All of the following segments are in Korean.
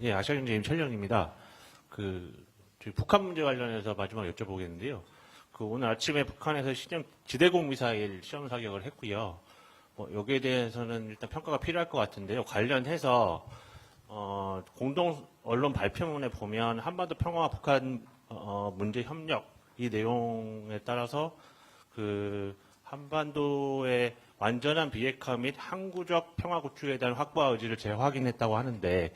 예, 아시아경제 임철영입니다. 저희 북한 문제 관련해서 마지막 여쭤보겠는데요. 오늘 아침에 북한에서 지대공 미사일 시험 사격을 했고요. 여기에 대해서는 일단 평가가 필요할 것 같은데요. 관련해서 공동 언론 발표문에 보면 한반도 평화와 북한 문제 협력 이 내용에 따라서 한반도의 완전한 비핵화 및 항구적 평화 구축에 대한 확고한 의지를 재확인했다고 하는데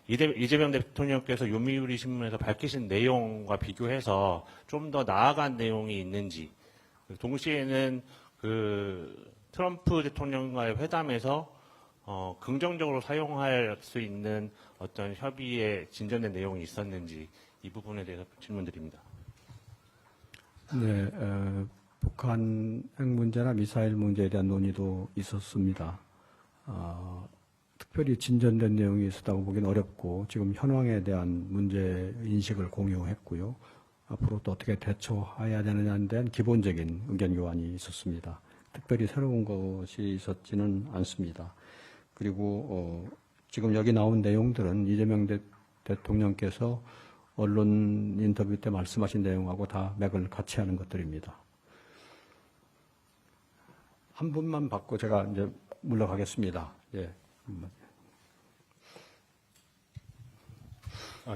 이재명 대통령께서 요미우리 신문에서 밝히신 내용과 비교해서 좀 더 나아간 내용이 있는지, 동시에는 트럼프 대통령과의 회담에서 긍정적으로 사용할 수 있는 어떤 협의에 진전된 내용이 있었는지 이 부분에 대해서 질문드립니다. 네, 북한 핵 문제나 미사일 문제에 대한 논의도 있었습니다. 특별히 진전된 내용이 있었다고 보기는 어렵고 지금 현황에 대한 문제 인식을 공유했고요. 앞으로 또 어떻게 대처해야 되느냐에 대한 기본적인 의견 교환이 있었습니다. 특별히 새로운 것이 있었지는 않습니다. 그리고 지금 여기 나온 내용들은 이재명 대통령께서 언론 인터뷰 때 말씀하신 내용하고 다 맥을 같이 하는 것들입니다. 한 분만 받고 제가 이제 물러가겠습니다. 예.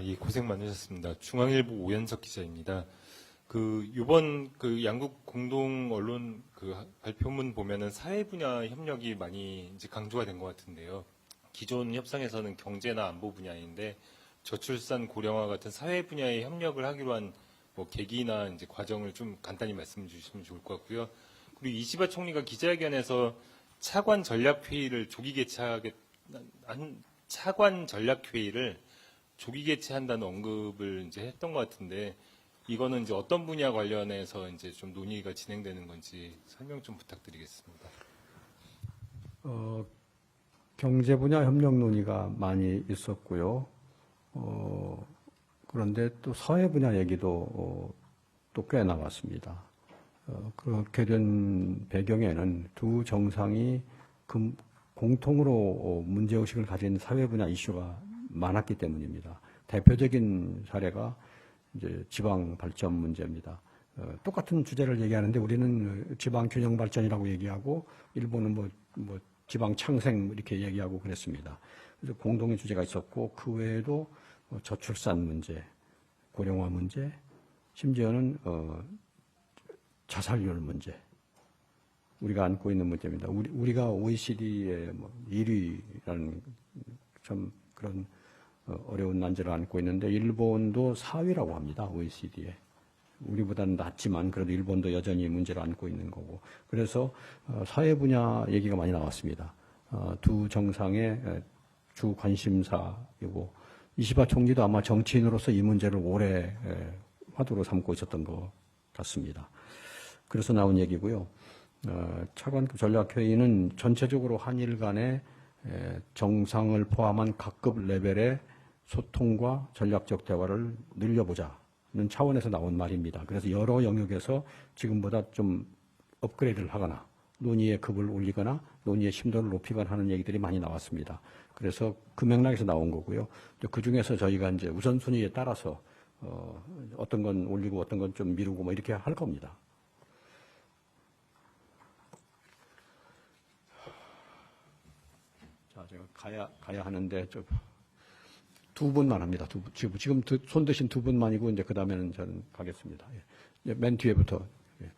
예, 고생 많으셨습니다. 중앙일보 오현석 기자입니다. 이번 양국 공동 언론 발표문 보면은 사회 분야 협력이 많이 이제 강조가 된 것 같은데요. 기존 협상에서는 경제나 안보 분야인데 저출산 고령화 같은 사회 분야의 협력을 하기로 한 계기나 이제 과정을 좀 간단히 말씀해 주시면 좋을 것 같고요. 그리고 이시바 총리가 기자회견에서 차관 전략회의를 조기 개최한다는 언급을 이제 했던 것 같은데, 이거는 이제 어떤 분야 관련해서 이제 좀 논의가 진행되는 건지 설명 좀 부탁드리겠습니다. 경제 분야 협력 논의가 많이 있었고요. 그런데 또 사회 분야 얘기도 또 꽤 나왔습니다. 그렇게 된 배경에는 두 정상이 공통으로 문제의식을 가진 사회 분야 이슈가 많았기 때문입니다. 대표적인 사례가 이제 지방 발전 문제입니다. 똑같은 주제를 얘기하는데 우리는 지방 균형 발전이라고 얘기하고 일본은 지방 창생 이렇게 얘기하고 그랬습니다. 그래서 공동의 주제가 있었고 그 외에도 저출산 문제, 고령화 문제, 심지어는 자살률 문제, 우리가 안고 있는 문제입니다. 우리가 OECD의 1위라는 좀 그런 어려운 난제를 안고 있는데 일본도 4위라고 합니다. OECD에. 우리보다는 낮지만 그래도 일본도 여전히 문제를 안고 있는 거고. 그래서 사회 분야 얘기가 많이 나왔습니다. 두 정상의 주 관심사이고 이시바 총리도 아마 정치인으로서 이 문제를 오래 화두로 삼고 있었던 것 같습니다. 그래서 나온 얘기고요. 차관급 전략회의는 전체적으로 한일 간의 정상을 포함한 각급 레벨의 소통과 전략적 대화를 늘려보자는 차원에서 나온 말입니다. 그래서 여러 영역에서 지금보다 좀 업그레이드를 하거나 논의의 급을 올리거나 논의의 심도를 높이거나 하는 얘기들이 많이 나왔습니다. 그래서 그 맥락에서 나온 거고요. 그 중에서 저희가 이제 우선순위에 따라서 어떤 건 올리고 어떤 건 좀 미루고 이렇게 할 겁니다. 자, 제가 가야 하는데 두 분만 합니다. 지금 손 드신 두 분만이고 이제 그 다음에는 저는 가겠습니다. 예. 맨 뒤에부터. 예.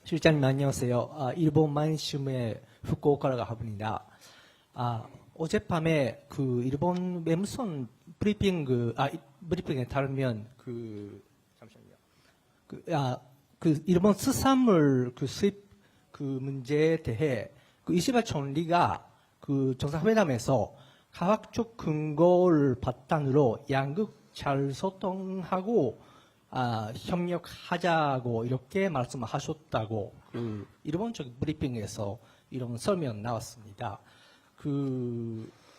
실장님 안녕하세요. 일본 만시무의 후쿠오카라고 합니다. 어젯밤에 일본 웹선 브리핑에 따르면 잠시만요. 일본 수산물 수입 문제에 대해 이시바 총리가 정상회담에서 과학적 근거를 바탕으로 양국 잘 소통하고 협력하자고 이렇게 말씀하셨다고 일본 쪽 브리핑에서 이런 설명 나왔습니다.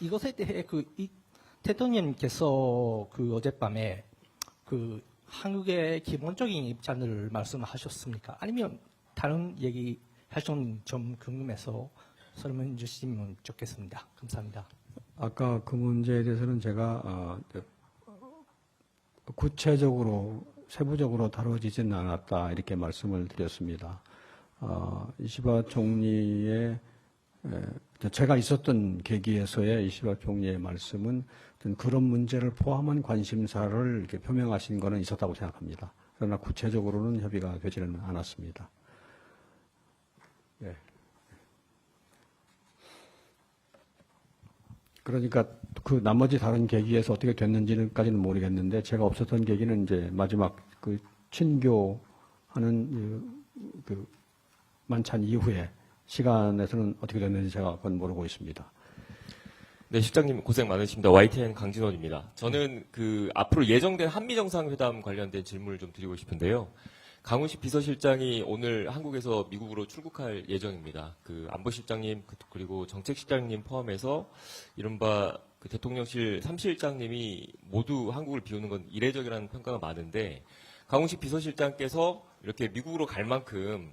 이것에 대해 대통령님께서 어젯밤에 한국의 기본적인 입장을 말씀하셨습니까? 아니면 다른 얘기 하셨는지 좀 궁금해서 설명해 주시면 좋겠습니다. 감사합니다. 아까 그 문제에 대해서는 제가 구체적으로 세부적으로 다뤄지지는 않았다 이렇게 말씀을 드렸습니다. 이시바 총리의 제가 있었던 계기에서의 이시바 총리의 말씀은 어떤 그런 문제를 포함한 관심사를 이렇게 표명하신 것은 있었다고 생각합니다. 그러나 구체적으로는 협의가 되지는 않았습니다. 예. 그러니까 그 나머지 다른 계기에서 어떻게 됐는지는까지는 모르겠는데 제가 없었던 계기는 이제 마지막 그 친교하는 그 만찬 이후에 시간에서는 어떻게 됐는지 제가 그건 모르고 있습니다. 네, 실장님 고생 많으십니다. YTN 강진원입니다. 저는 그 앞으로 예정된 한미 정상회담 관련된 질문을 좀 드리고 싶은데요. 강훈식 비서실장이 오늘 한국에서 미국으로 출국할 예정입니다. 그 안보실장님 그리고 정책실장님 포함해서 이른바 그 대통령실 3실장님이 모두 한국을 비우는 건 이례적이라는 평가가 많은데 강훈식 비서실장께서 이렇게 미국으로 갈 만큼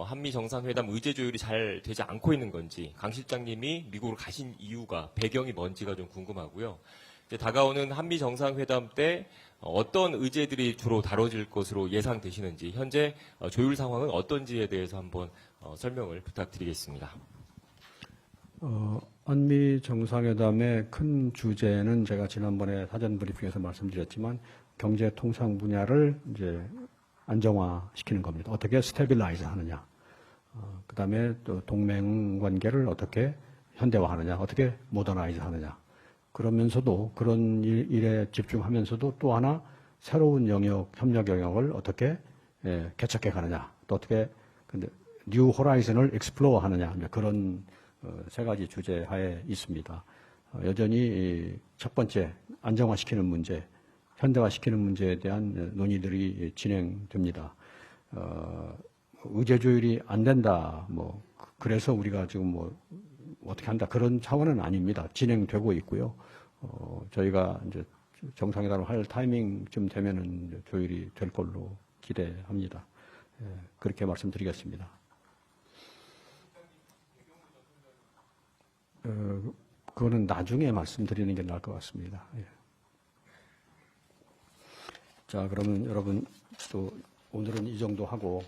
한미 정상회담 의제 조율이 잘 되지 않고 있는 건지 강 실장님이 미국으로 가신 이유가 배경이 뭔지가 좀 궁금하고요. 이제 다가오는 한미 정상회담 때 어떤 의제들이 주로 다뤄질 것으로 예상되시는지 현재 조율 상황은 어떤지에 대해서 한번 설명을 부탁드리겠습니다. 한미 정상회담의 큰 주제는 제가 지난번에 사전 브리핑에서 말씀드렸지만 경제 통상 분야를 이제 안정화시키는 겁니다. 어떻게 스테빌라이즈 하느냐. 그다음에 또 동맹 관계를 어떻게 현대화하느냐. 어떻게 모더나이즈 하느냐. 그러면서도 그런 일에 집중하면서도 또 하나 새로운 영역, 협력 영역을 어떻게 개척해 가느냐. 또 어떻게 근데 뉴 호라이즌을 익스플로어 하느냐. 그런 세 가지 주제 하에 있습니다. 여전히 첫 번째 안정화시키는 문제, 현대화시키는 문제에 대한 논의들이 진행됩니다. 의제 조율이 안 된다. 뭐 그래서 우리가 지금 뭐 어떻게 한다 그런 차원은 아닙니다. 진행되고 있고요. 저희가 이제 정상회담을 할 타이밍쯤 되면은 이제 조율이 될 걸로 기대합니다. 그렇게 말씀드리겠습니다. 그거는 나중에 말씀드리는 게 나을 것 같습니다. 예. 자, 그러면 여러분 또 오늘은 이 정도 하고